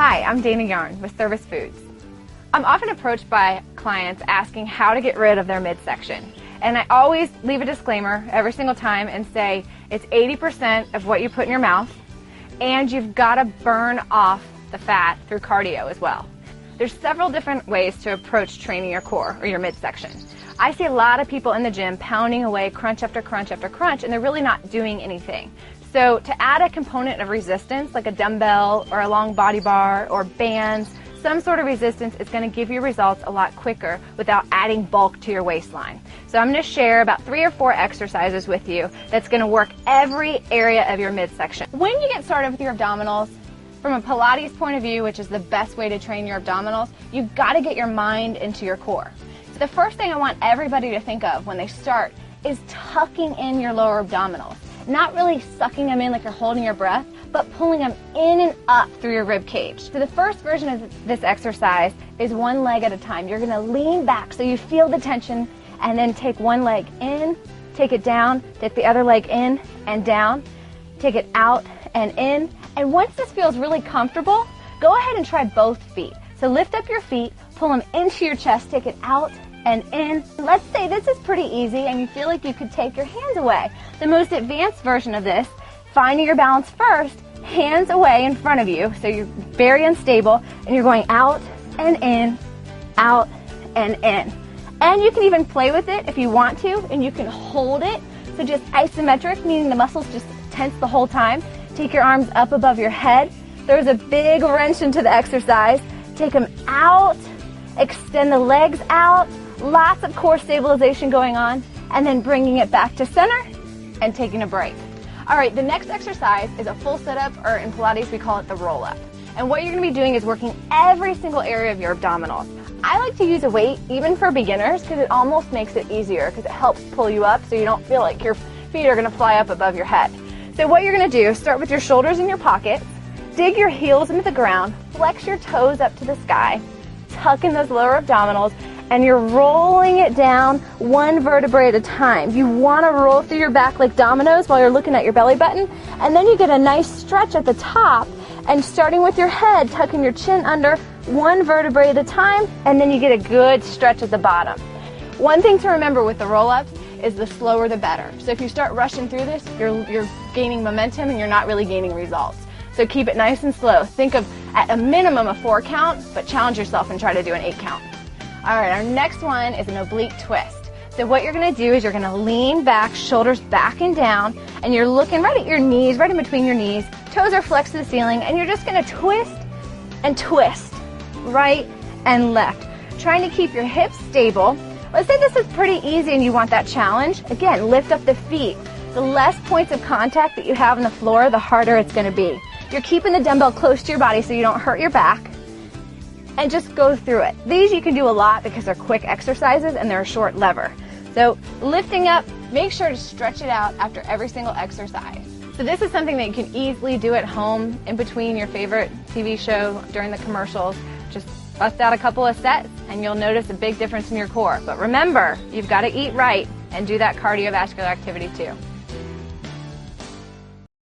Hi, I'm Dana Yarn with Service Foods. I'm often approached by clients asking how to get rid of their midsection. And I always leave a disclaimer every single time and say it's 80% of what you put in your mouth, and you've got to burn off the fat through cardio as well. There's several different ways to approach training your core or your midsection. I see a lot of people in the gym pounding away crunch after crunch after crunch, and they're really not doing anything. So to add a component of resistance like a dumbbell or a long body bar or bands, some sort of resistance is going to give you results a lot quicker without adding bulk to your waistline. So I'm going to share about 3 or 4 exercises with you that's going to work every area of your midsection. When you get started with your abdominals, from a Pilates point of view, which is the best way to train your abdominals, you've got to get your mind into your core. So the first thing I want everybody to think of when they start is tucking in your lower abdominals. Not really sucking them in like you're holding your breath, but pulling them in and up through your rib cage. So the first version of this exercise is one leg at a time. You're gonna lean back so you feel the tension, and then take one leg in, take it down, take the other leg in and down, take it out and in. And once this feels really comfortable, go ahead and try both feet. So lift up your feet, pull them into your chest, take it out and in. Let's say this is pretty easy and you feel like you could take your hands away. The most advanced version of this, finding your balance first, hands away in front of you, so you're very unstable, and you're going out and in, out and in. And you can even play with it if you want to, and you can hold it. So just isometric, meaning the muscles just tense the whole time. Take your arms up above your head. There's a big wrench into the exercise. Take them out, extend the legs out, lots of core stabilization going on, and then bringing it back to center and taking a break. All right, the next exercise is a full sit-up, or in Pilates we call it the roll-up. And what you're gonna be doing is working every single area of your abdominals. I like to use a weight even for beginners because it almost makes it easier, because it helps pull you up so you don't feel like your feet are gonna fly up above your head. So what you're gonna do, start with your shoulders in your pockets, dig your heels into the ground, flex your toes up to the sky, tuck in those lower abdominals, and you're rolling it down one vertebrae at a time. You want to roll through your back like dominoes while you're looking at your belly button, and then you get a nice stretch at the top, and starting with your head, tucking your chin under one vertebrae at a time, and then you get a good stretch at the bottom. One thing to remember with the roll-up is the slower the better. So if you start rushing through this, you're gaining momentum and you're not really gaining results. So keep it nice and slow. Think of at a minimum a 4 count, but challenge yourself and try to do an 8 count. All right, our next one is an oblique twist. So what you're gonna do is you're gonna lean back, shoulders back and down, and you're looking right at your knees, right in between your knees. Toes are flexed to the ceiling, and you're just gonna twist and twist, right and left. Trying to keep your hips stable. Let's say this is pretty easy and you want that challenge. Again, lift up the feet. The less points of contact that you have on the floor, the harder it's gonna be. You're keeping the dumbbell close to your body so you don't hurt your back. And just go through it. These you can do a lot because they're quick exercises and they're a short lever. So lifting up, make sure to stretch it out after every single exercise. So this is something that you can easily do at home in between your favorite TV show during the commercials. Just bust out a couple of sets and you'll notice a big difference in your core. But remember, you've got to eat right and do that cardiovascular activity too.